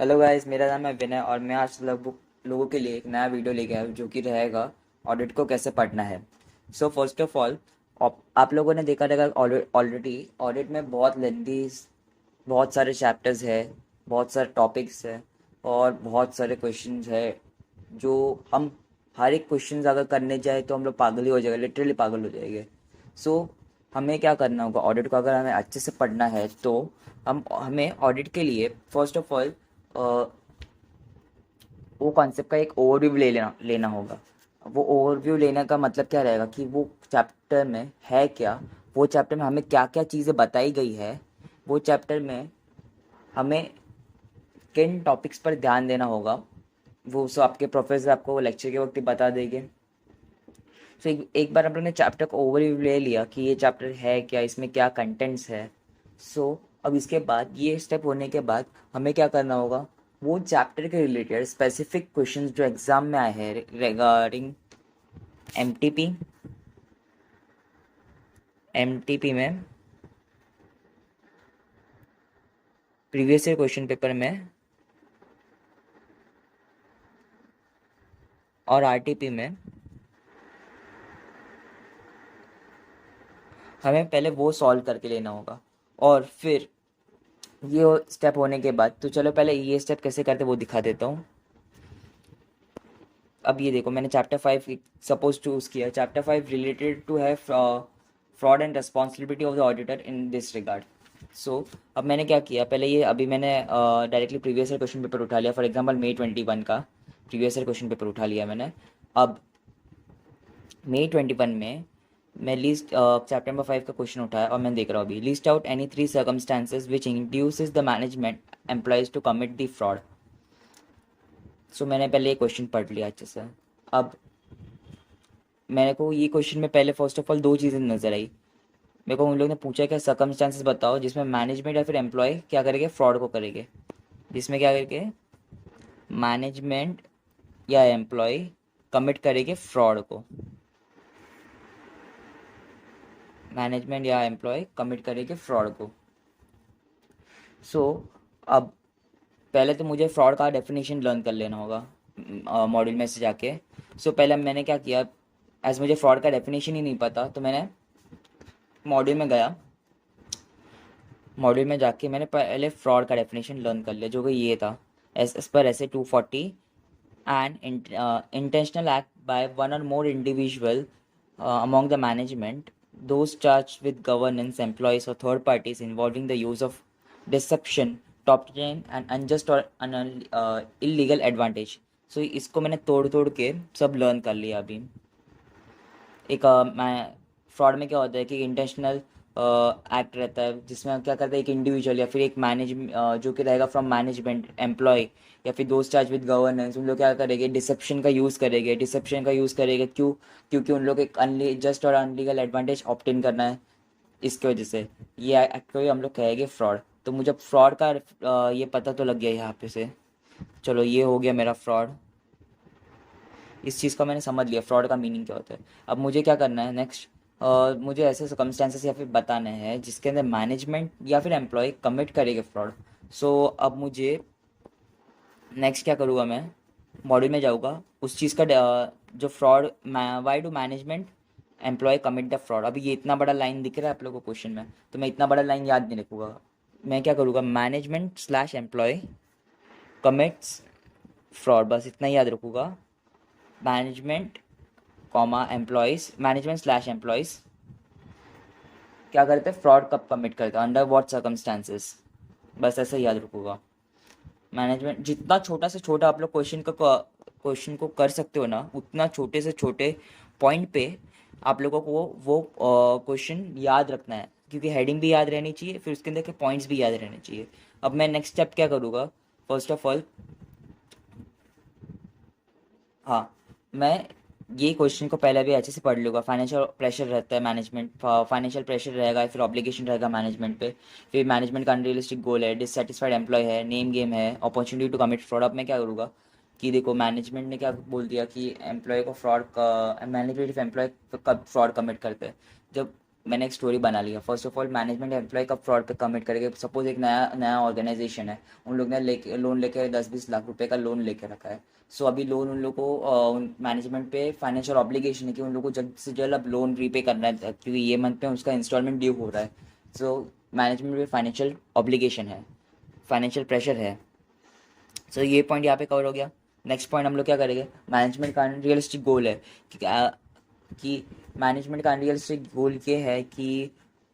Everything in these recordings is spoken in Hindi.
हेलो गाइस, मेरा नाम है विनय और मैं आज लोगों के लिए एक नया वीडियो लेके आया हूँ जो कि रहेगा ऑडिट को कैसे पढ़ना है। सो फर्स्ट ऑफ ऑल, आप लोगों ने देखा रहेगा ऑलरेडी ऑडिट में बहुत लेंथी, बहुत सारे चैप्टर्स है, बहुत सारे टॉपिक्स है और बहुत सारे क्वेश्चंस है जो हम हर एक क्वेश्चंस अगर करने जाए तो हम लोग पागल ही हो जाएंगे, लिटरली पागल हो जाएंगे। सो हमें क्या करना होगा, ऑडिट को अगर हमें अच्छे से पढ़ना है तो हमें ऑडिट के लिए फर्स्ट ऑफ ऑल वो कॉन्सेप्ट का एक ओवरव्यू लेना लेना होगा। वो ओवरव्यू लेने का मतलब क्या रहेगा कि वो चैप्टर में है क्या, वो चैप्टर में हमें क्या क्या चीज़ें बताई गई है, वो चैप्टर में हमें किन टॉपिक्स पर ध्यान देना होगा, वो सब आपके प्रोफेसर आपको लेक्चर के वक्त ही बता देंगे। सो एक बार हम लोग ने चैप्टर को ओवरव्यू ले लिया कि ये चैप्टर है क्या, इसमें क्या कंटेंट्स है। अब इसके बाद ये स्टेप होने के बाद हमें क्या करना होगा, वो चैप्टर के रिलेटेड स्पेसिफिक क्वेश्चंस जो एग्जाम में आए हैं रिगार्डिंग एमटीपी एमटीपी में प्रीवियस ईयर क्वेश्चन पेपर में और आरटीपी में हमें पहले वो सॉल्व करके लेना होगा। और फिर ये स्टेप होने के बाद तो चलो पहले ये स्टेप कैसे करते वो दिखा देता हूँ। अब ये देखो, मैंने चैप्टर 5 सपोज चूज किया। चैप्टर 5 रिलेटेड टू है fraud and responsibility of the auditor in this regard. So अब मैंने क्या किया, पहले ये अभी मैंने directly previous year question paper उठा लिया। फॉर एग्जांपल May 21 का प्रीवियस ईयर क्वेश्चन पेपर उठा लिया मैंने। अब May 21 में मैं लिस्ट चैप्टर नंबर 5 का क्वेश्चन उठाया और मैं देख रहा हूँ अभी, list out any 3 circumstances which induces the management employees to commit the fraud. So मैंने पहले ये क्वेश्चन पढ़ लिया अच्छे से। अब मेरे को ये क्वेश्चन में पहले फर्स्ट ऑफ ऑल दो चीज़ें नजर आई। मेरे को उन लोग ने पूछा क्या सर्कमस्टांसेस बताओ जिसमें मैनेजमेंट या फिर एम्प्लॉय क्या करेंगे, फ्रॉड को करेंगे। जिसमें क्या करेंगे, मैनेजमेंट या एम्प्लॉय कमिट करेंगे फ्रॉड को। मैनेजमेंट या एम्प्लॉय कमिट करेंगे फ्रॉड को। सो अब पहले तो मुझे फ्रॉड का डेफिनेशन लर्न कर लेना होगा मॉड्यूल में से जाके। पहले मैंने क्या किया, एज मुझे फ्रॉड का डेफिनेशन ही नहीं पता तो मैंने मॉड्यूल में गया। मॉड्यूल में जाके मैंने पहले फ्रॉड का डेफिनेशन लर्न कर लिया जो कि ये था, एस पर ऐसे 240 and intentional act by one or more individual among the management, those charged with governance, employees or third parties involving the use of deception to obtain an unjust or illegal advantage। इसको मैंने तोड़ तोड़ के सब लर्न कर लिया अभी। एक मैं फ्रॉड में क्या होता है कि इंटेंशनल एक्ट रहता है जिसमें क्या करता है, एक इंडिविजुअल या फिर एक मैनेज जो कि रहेगा फ्रॉम मैनेजमेंट एम्प्लॉय या फिर दोस्त चार्ज विद गवर्नेंस, उन लोग क्या करेंगे, डिसेप्शन का यूज़ करेंगे। डिसेप्शन का यूज़ करेंगे क्यों, क्योंकि उन लोग एक जस्ट और अनलीगल एडवांटेज ऑप्टेन करना है। इसकी वजह से ये एक्ट को ही हम लोग कहेंगे फ्रॉड। तो मुझे फ्रॉड का ये पता तो लग गया यहाँ पे से। चलो ये हो गया मेरा फ्रॉड। इस चीज़ का मैंने समझ लिया फ्रॉड का मीनिंग क्या होता है। अब मुझे क्या करना है नेक्स्ट, मुझे ऐसे सर्कमस्टेंसेस या फिर बताने हैं जिसके अंदर मैनेजमेंट या फिर एम्प्लॉय कमिट करेगा फ्रॉड। अब मुझे नेक्स्ट क्या करूँगा, मैं मॉड्यूल में जाऊँगा उस चीज़ का जो fraud, why do management employ commit the fraud. अभी ये इतना बड़ा लाइन दिख रहा है आप लोगों को क्वेश्चन में, तो मैं इतना बड़ा लाइन याद नहीं रखूँगा। मैं क्या करूँगा, management slash employ commits fraud, बस इतना ही याद रखूँगा। Management comma employees, management slash employees क्या करते हैं, फ्रॉड कब कमिट करते हैं, अंडर व्हाट सर्कमस्टांसेस, बस ऐसे ही याद रखूँगा। मैनेजमेंट जितना छोटा से छोटा आप लोग क्वेश्चन को कर सकते हो ना, उतना छोटे से छोटे पॉइंट पे आप लोगों को वो क्वेश्चन याद रखना है, क्योंकि हेडिंग भी याद रहनी चाहिए, फिर उसके अंदर के पॉइंट्स भी याद रहने चाहिए। अब मैं नेक्स्ट स्टेप क्या करूँगा, फर्स्ट ऑफ ऑल, हाँ, मैं ये क्वेश्चन को पहले भी अच्छे से पढ़ लूँगा। फाइनेंशियल प्रेशर रहता है मैनेजमेंट, फाइनेंशियल प्रेशर रहेगा, फिर ऑब्लिगेशन रहेगा मैनेजमेंट पे, फिर मैनेजमेंट का अनरियलिस्टिक गोल है, डिससेटिस्फाइड एम्प्लॉय है, नेम गेम है, अपॉर्चुनिटी टू कमिट फ्रॉड। अब मैं क्या करूँगा कि देखो, मैनेजमेंट ने क्या बोल दिया कि एम्प्लॉय को फ्रॉड का, मैनेजमेंट एम्प्लॉय कब फ्रॉड कमिट करते हैं, जब मैंने एक स्टोरी बना लिया। First of all management employ का फ्रॉड पे कमिट करेंगे। सपोज एक नया नया ऑर्गेनाइजेशन है, उन लोग ने लेके लोन लेके 10-20 लाख रुपए का लोन लेके रखा है। सो अभी लोन उन लोग को मैनेजमेंट पे फाइनेंशियल ऑब्लिगेशन है कि उन लोग को जल्द से जल्द अब लोन रीपे करना है, क्योंकि ये मंथ में उसका इंस्टॉलमेंट ड्यू हो रहा है। सो मैनेजमेंट पे फाइनेंशियल ऑब्लिगेशन है, फाइनेंशियल प्रेशर है। सो ये पॉइंट यहाँ पे कवर हो गया। नेक्स्ट पॉइंट हम लोग क्या करेंगे, मैनेजमेंट का रियलिस्टिक गोल है कि मैनेजमेंट का रियलिस्टिक गोल ये है कि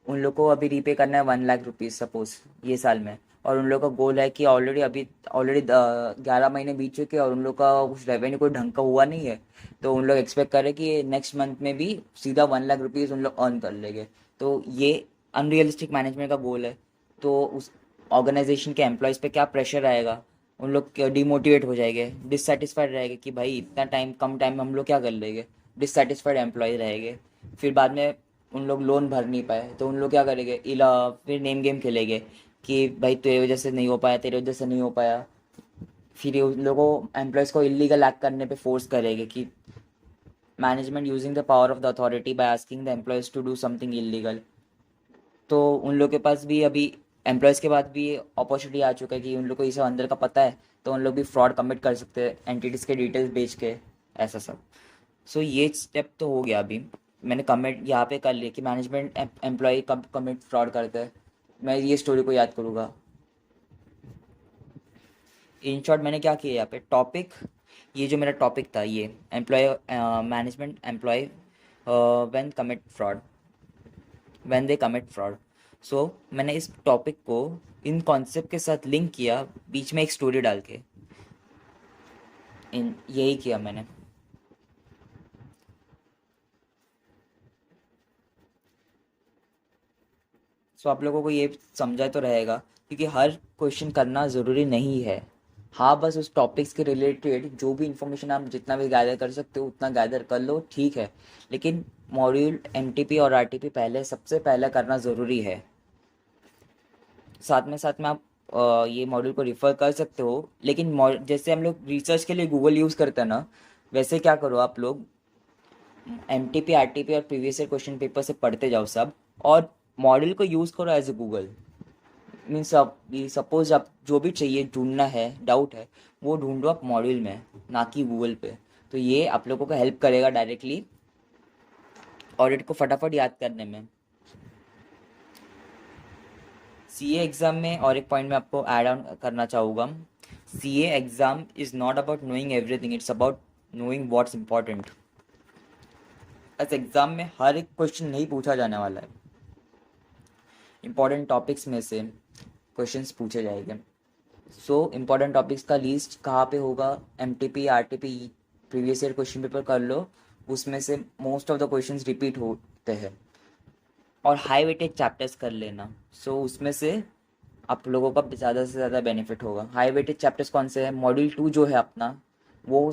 उन लोग को अभी रीपे करना है 1 लाख रुपीज़ सपोज ये साल में, और उन लोग का गोल है कि ऑलरेडी 11 महीने बीत चुके हैं और उन लोग का कुछ रेवेन्यू कोई ढंग का हुआ नहीं है। तो उन लोग एक्सपेक्ट करें कि नेक्स्ट मंथ में भी सीधा 1 लाख रुपीज़ उन लोग अर्न कर लेंगे। तो ये अनरियलिस्टिक मैनेजमेंट का गोल है। तो उस ऑर्गेनाइजेशन के एम्प्लॉयज़ पे क्या प्रेशर आएगा, उन लोग डिमोटिवेट हो जाएंगे, डिससेटिस्फाइड रहेंगे कि भाई इतना टाइम कम टाइम में हम लोग क्या कर लेंगे, डिससेटिस्फाइड एम्प्लॉय रहेंगे। फिर बाद में उन लोग लोन भर नहीं पाए तो उन लोग क्या करेंगे, इला फिर नेम गेम खेलेंगे कि भाई तेरी वजह से नहीं हो पाया, तेरी वजह से नहीं हो पाया। फिर ये उन लोगों एम्प्लॉयज़ को इलीगल एक्ट करने पे फोर्स करेंगे कि management using the power of the authority by asking the employees to do something illegal. तो उन लोग के पास भी अभी एम्प्लॉयज़ के बाद भी अपॉर्चुनिटी आ चुका है कि उन लोग को ये सब अंदर का पता है, तो उन लोग भी फ्रॉड कमिट कर सकते हैं एंटिटीज़ के डिटेल्स बेच के, ऐसा सब। सो ये स्टेप तो हो गया। अभी मैंने कमिट यहाँ पे कर लिया कि मैनेजमेंट एम्प्लॉय कब कमिट फ्रॉड करते हैं। मैं ये स्टोरी को याद करूँगा। इन शॉर्ट मैंने क्या किया यहाँ पे टॉपिक, ये जो मेरा टॉपिक था ये employee management employee when they commit fraud. So मैंने इस टॉपिक को इन कॉन्सेप्ट के साथ लिंक किया, बीच में एक स्टोरी डाल के, इन यही किया मैंने। सो आप लोगों को ये समझा तो रहेगा, क्योंकि हर क्वेश्चन करना ज़रूरी नहीं है। हाँ बस उस टॉपिक्स के रिलेटेड जो भी इंफॉर्मेशन आप जितना भी गैदर कर सकते हो उतना गैदर कर लो, ठीक है। लेकिन मॉड्यूल एमटीपी और आरटीपी पहले सबसे पहले करना ज़रूरी है। साथ में आप ये मॉड्यूल को रिफ़र कर सकते हो। लेकिन जैसे हम लोग रिसर्च के लिए गूगल यूज़ करते हैं ना, वैसे क्या करो आप लोग एमटीपी आरटीपी और प्रीवियस ईयर क्वेश्चन पेपर से पढ़ते जाओ सब, और मॉडल को यूज़ करो एज ए गूगल। मीन्स आप सपोज आप जो भी चाहिए ढूंढना है, डाउट है, वो ढूंढो आप मॉड्यूल में, ना कि गूगल पे। तो ये आप लोगों को हेल्प करेगा डायरेक्टली ऑडिट को फटाफट याद करने में। सीए एग्ज़ाम में और एक पॉइंट मैं आपको ऐड ऑन करना चाहूँगा, CA exam is not about knowing everything, it's about knowing what's important. इस एग्ज़ाम में हर एक क्वेश्चन नहीं पूछा जाने वाला है, इंपॉर्टेंट टॉपिक्स में से क्वेश्चंस पूछे जाएंगे। सो इम्पॉर्टेंट टॉपिक्स का लिस्ट कहाँ पे होगा, MTP RTP previous year question paper कर लो, उसमें से most of the questions repeat होते हैं। और हाई वेटेज चैप्टर्स कर लेना, सो उसमें से आप लोगों का ज़्यादा से ज़्यादा बेनिफिट होगा। हाई वेटेज चैप्टर्स कौन से हैं, मॉड्यूल 2 जो है अपना, वो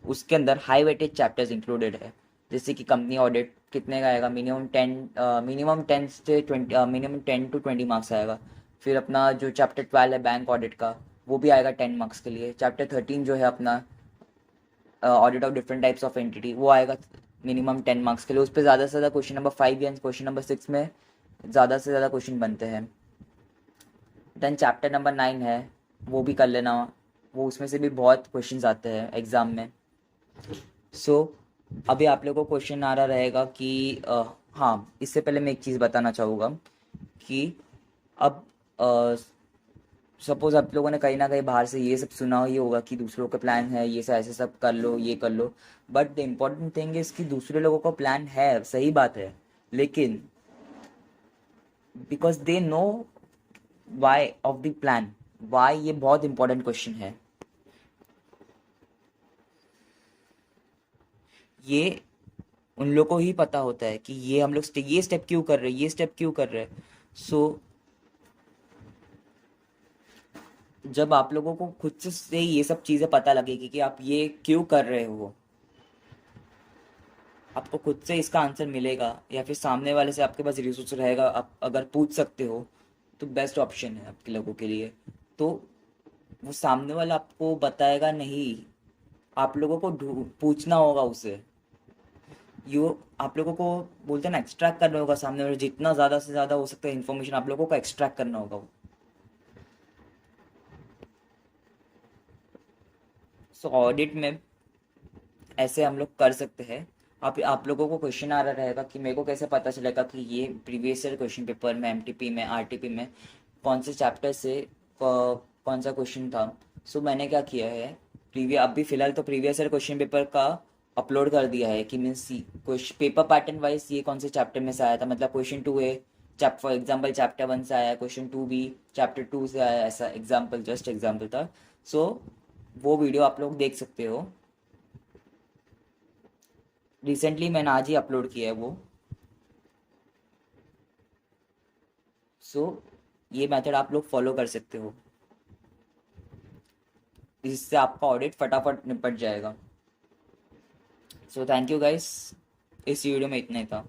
उसके अंदर हाई वेटेज चैप्टर्स इंक्लूडेड है। जैसे कि कंपनी ऑडिट कितने का आएगा, मिनिमम 10 to 20 मार्क्स आएगा। फिर अपना जो चैप्टर 12 है बैंक ऑडिट का, वो भी आएगा 10 मार्क्स के लिए। चैप्टर 13 जो है अपना audit of different types of entity, वो आएगा मिनिमम 10 मार्क्स के लिए। उस पर ज़्यादा से ज़्यादा क्वेश्चन नंबर 5 या क्वेश्चन नंबर 6 में ज़्यादा से ज़्यादा क्वेश्चन बनते हैं। देन चैप्टर नंबर 9 है, वो भी कर लेना, वो उसमें से भी बहुत क्वेश्चंस आते हैं एग्ज़ाम में। सो अभी आप लोगों को क्वेश्चन आ रहा रहेगा कि हाँ, इससे पहले मैं एक चीज़ बताना चाहूँगा कि अब सपोज आप लोगों ने कहीं ना कहीं बाहर से ये सब सुना ही होगा कि दूसरों का प्लान है, ये सब ऐसे सब कर लो, ये कर लो। But the important thing is कि दूसरे लोगों का प्लान है, सही बात है, लेकिन because they know why of the plan, why, ये बहुत इंपॉर्टेंट क्वेश्चन है। ये उन लोगों को ही पता होता है कि ये हम लोग ये स्टेप क्यों कर रहे हैं, ये स्टेप क्यों कर रहे हैं। सो जब आप लोगों को खुद से ये सब चीज़ें पता लगेगी कि आप ये क्यों कर रहे हो, आपको खुद से इसका आंसर मिलेगा, या फिर सामने वाले से आपके पास रिसोर्स रहेगा, आप अगर पूछ सकते हो तो बेस्ट ऑप्शन है आपके लोगों के लिए। तो वो सामने वाला आपको बताएगा नहीं, आप लोगों को पूछना होगा उसे। आप लोगों को बोलते हैं ना, एक्सट्रैक्ट करना होगा सामने वाले, जितना ज़्यादा से ज़्यादा हो सकता है इन्फॉर्मेशन आप लोगों को एक्सट्रैक्ट करना होगा वो। सो ऑडिट में ऐसे हम लोग कर सकते हैं। आप लोगों को क्वेश्चन आ रहा रहेगा कि मेरे को कैसे पता चलेगा कि ये प्रीवियस ईयर क्वेश्चन पेपर में, एमटीपी में, आरटीपी में कौन से चैप्टर से कौन सा क्वेश्चन था। सो मैंने क्या किया है, प्रीवियस अभी फिलहाल तो प्रीवियस ईयर क्वेश्चन पेपर का अपलोड कर दिया है कि means question paper pattern wise ये कौन से चैप्टर में से आया था, मतलब question two A chapter for example chapter one से आया, question two B chapter two से आया, ऐसा एग्जाम्पल, जस्ट एग्जाम्पल था। सो वो वीडियो आप लोग देख सकते हो। रिसेंटली मैंने आज ही अपलोड किया है वो। सो ये मेथड आप लोग फॉलो कर सकते हो, जिससे आपका ऑडिट फटाफट निपट जाएगा। सो थैंक यू गाइस, इस वीडियो में इतना ही था।